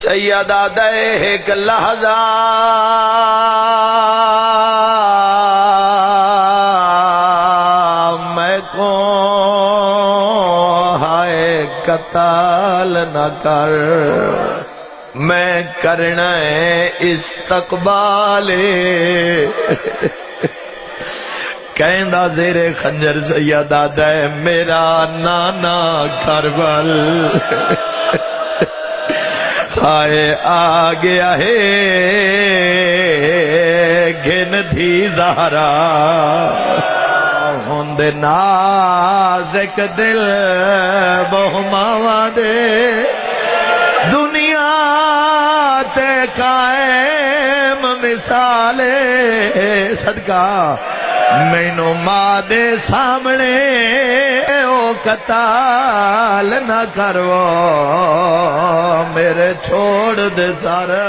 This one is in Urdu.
سیدہ دے ایک لحظہ میں کو ہائے قتال نہ کر، میں کرنا ہے استقبال کہندہ زیر خنجر سیدہ دے میرا نانا کربل ہائے آ گیا ہے گھن دھی زہرا ہوند نازک دل بہماوا دے دنیا تے قائم مثال صدقہ مینوں ماں دے سامنے او قتال نہ کرو میرے چھوڑ دے سارا